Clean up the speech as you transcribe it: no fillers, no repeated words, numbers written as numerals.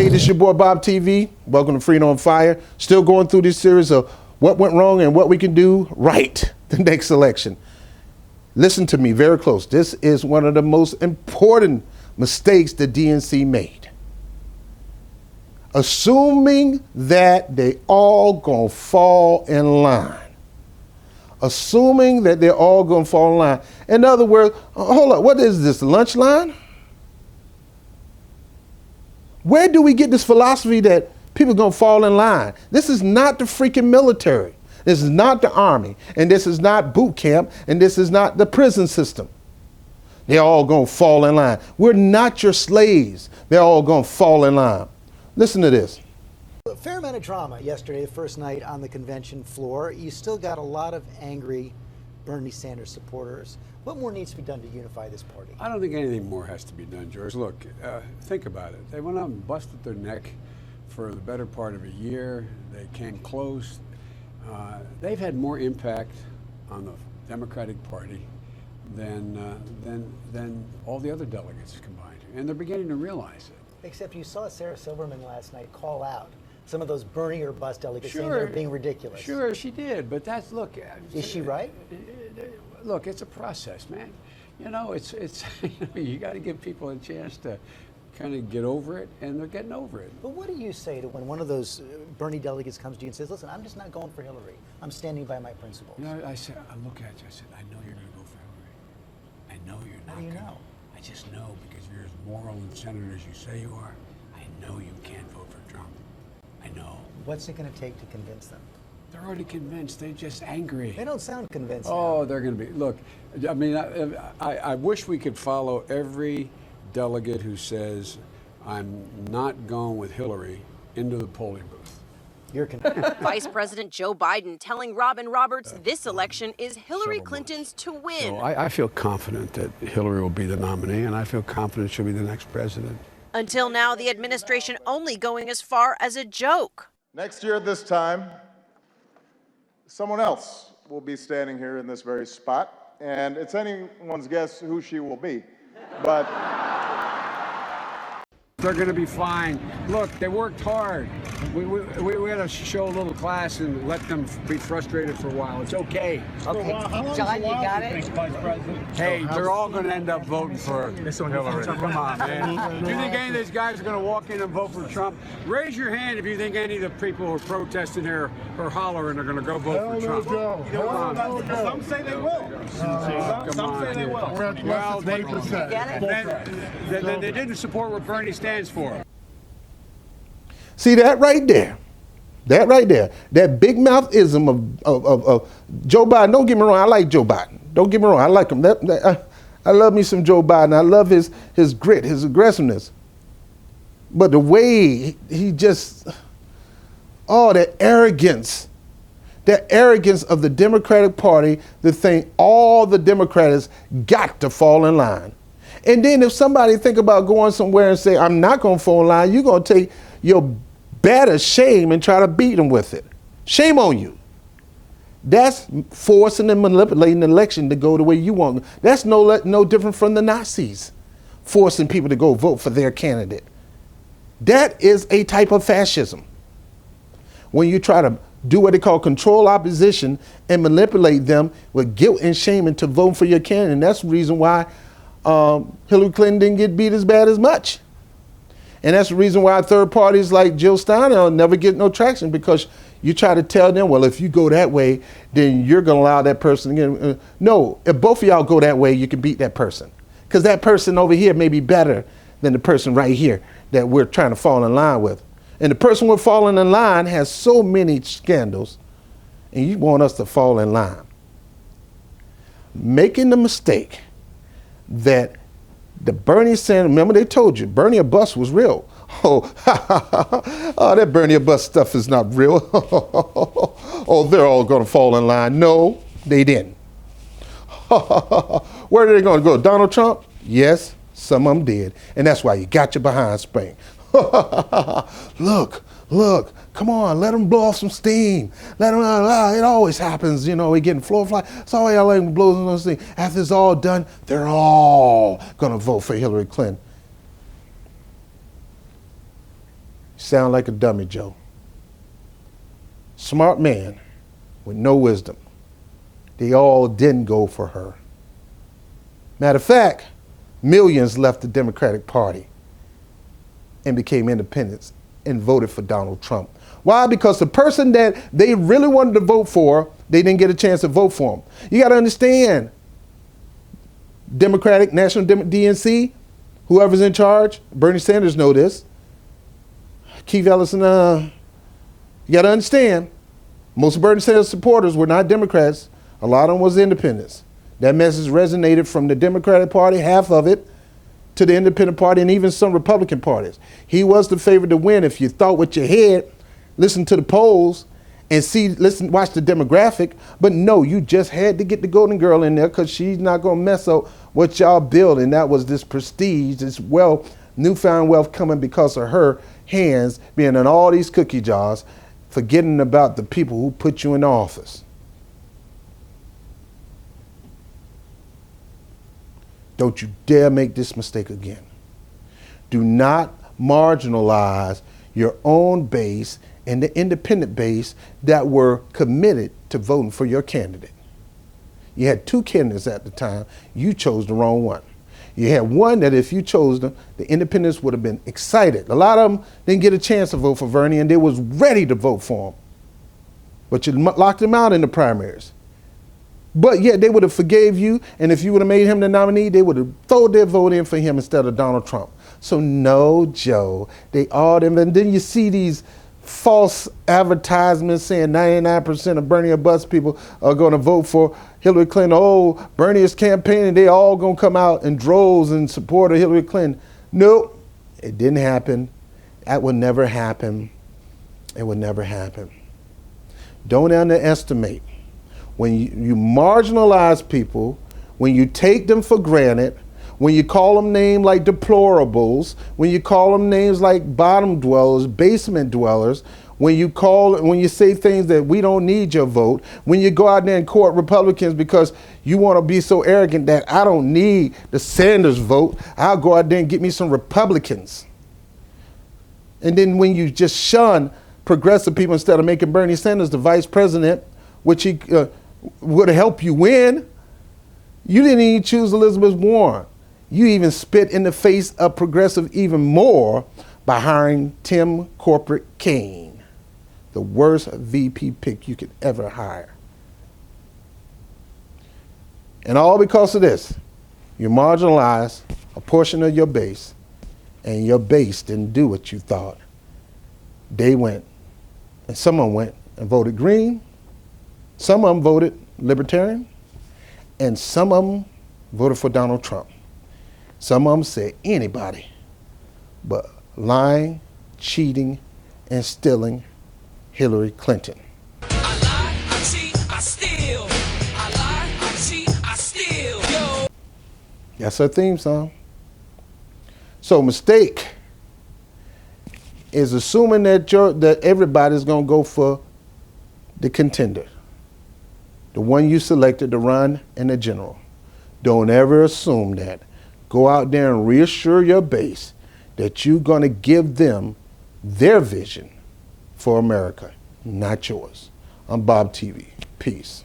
Hey, this is your boy Bob TV. Welcome to Freedom on Fire. Still going through this series of what went wrong and what we can do right the next election. Listen to me very close. This is one of the most important mistakes the DNC made. Assuming that they all gonna fall in line. Assuming that they're all gonna fall in line. In other words, hold up, what is this, lunch line? Where do we get this philosophy that people are gonna fall in line? This is not the freaking military. This is not the army. And this is not boot camp. And this is not the prison system. They're all gonna fall in line. We're not your slaves. They're all gonna fall in line. Listen to this. A fair amount of drama yesterday, the first night on the convention floor. You still got a lot of angry Bernie Sanders supporters. What more needs to be done to unify this party? I don't think anything more has to be done, George. Look, think about it. They went out and busted their neck for the better part of a year. They came close. They've had more impact on the Democratic Party than all the other delegates combined, and they're beginning to realize it. Except you saw Sarah Silverman last night call out some of those Bernie or bust delegates saying they're being ridiculous. Sure, she did, but that's, look. Is she right? Look, it's a process, man. You know, it's you got to give people a chance to kind of get over it, and they're getting over it. But what do you say to when one of those Bernie delegates comes to you and says, listen, I'm just not going for Hillary. I'm standing by my principles. You know, I look at you, I said, I know you're going to go for Hillary. I know you're not. How do you know? I just know, because you're as moral and centered as you say you are. I know you can't vote for Trump. I know. What's it going to take to convince them? They're already convinced. They're just angry. They don't sound convinced. Oh, now. They're going to be. Look, I mean, I wish we could follow every delegate who says, I'm not going with Hillary, into the polling booth. You're convinced. Vice President Joe Biden telling Robin Roberts this election is Hillary Clinton's to win. So I feel confident that Hillary will be the nominee, and I feel confident she'll be the next president. Until now, the administration only going as far as a joke. Next year at this time, someone else will be standing here in this very spot, and it's anyone's guess who she will be. But they're going to be fine. Look, they worked hard. We had to show a little class and let them be frustrated for a while. It's okay. Okay, John, you got it? Hey, they're all going to end up voting for Hillary. Come on, man. Do you think any of these guys are going to walk in and vote for Trump? Raise your hand if you think any of the people who are protesting here or hollering are going to go vote for Trump. Some say they will. Some say they will. Well, then they didn't support what Bernie stands for. See that right there? That right there. That big mouth-ism of Joe Biden. Don't get me wrong, I like Joe Biden. Don't get me wrong, I like him. I love me some Joe Biden. I love his grit, his aggressiveness. But the way he just, that arrogance of the Democratic Party to think all the Democrats got to fall in line. And then if somebody think about going somewhere and say, I'm not going to fall in line, you're going to take your better shame and try to beat them with it. Shame on you. That's forcing and manipulating the election to go the way you want. That's no different from the Nazis, forcing people to go vote for their candidate. That is a type of fascism. When you try to do what they call control opposition and manipulate them with guilt and shame into voting for your candidate. And that's the reason why Hillary Clinton didn't get beat as bad as much. And that's the reason why third parties like Jill Stein never get no traction, because you try to tell them, well, if you go that way, then you're going to allow that person again. No, if both of y'all go that way, you can beat that person. Because that person over here may be better than the person right here that we're trying to fall in line with. And the person we're falling in line has so many scandals, and you want us to fall in line. Making the mistake that the Bernie Sanders, remember they told you, Bernie or bust was real. Oh, that Bernie or bust stuff is not real. Oh, they're all going to fall in line. No, they didn't. Where are they going to go? Donald Trump? Yes, some of them did. And that's why you got your behind spring. Look, come on, let them blow off some steam. Let them, it always happens, we getting floor fly. It's all y'all letting blow on steam. After it's all done, they're all gonna vote for Hillary Clinton. sound like a dummy, Joe. Smart man with no wisdom. They all didn't go for her. Matter of fact, millions left the Democratic Party and became independents and voted for Donald Trump. Why? Because the person that they really wanted to vote for, they didn't get a chance to vote for him. You got to understand, Democratic, National DNC, whoever's in charge, Bernie Sanders know this. Keith Ellison, you got to understand, most of Bernie Sanders supporters were not Democrats. A lot of them was independents. That message resonated from the Democratic Party, half of it, to the Independent Party and even some Republican parties. He was the favorite to win. If you thought with your head, listen to the polls and watch the demographic. But no, you just had to get the golden girl in there because she's not going to mess up what y'all built. And that was this prestige, this wealth, newfound wealth coming because of her hands being in all these cookie jars, forgetting about the people who put you in office. Don't you dare make this mistake again. Do not marginalize your own base and the independent base that were committed to voting for your candidate. You had two candidates at the time. You chose the wrong one. You had one that if you chose them, the independents would have been excited. A lot of them didn't get a chance to vote for Bernie and they was ready to vote for him. But you locked them out in the primaries. But yeah, they would have forgave you, and if you would have made him the nominee, they would have thrown their vote in for him instead of Donald Trump. So no, Joe, they all them, and then you see these false advertisements saying 99% of Bernie or bust people are going to vote for Hillary Clinton. Oh, Bernie is campaigning, they all going to come out in droves in support of Hillary Clinton. Nope, it didn't happen. That would never happen. It would never happen. Don't underestimate. When you marginalize people, when you take them for granted, when you call them names like deplorables, when you call them names like bottom dwellers, basement dwellers, when you say things that we don't need your vote, when you go out there and court Republicans because you want to be so arrogant that I don't need the Sanders vote, I'll go out there and get me some Republicans. And then when you just shun progressive people instead of making Bernie Sanders the vice president, which he would help you win. You didn't even choose Elizabeth Warren. You even spit in the face of progressive even more by hiring Tim Corporate Kaine, the worst VP pick you could ever hire. And all because of this, you marginalized a portion of your base, and your base didn't do what you thought. They went, and some of them went and voted green. Some of them voted Libertarian, and some of them voted for Donald Trump. Some of them said anybody but lying, cheating, and stealing Hillary Clinton. I lie, I cheat, I steal. I lie, I cheat, I steal. Yo. That's her theme song. So mistake is assuming that everybody's going to go for the contender. The one you selected to run in the general. Don't ever assume that. Go out there and reassure your base that you're going to give them their vision for America, not yours. I'm Bob TV. Peace.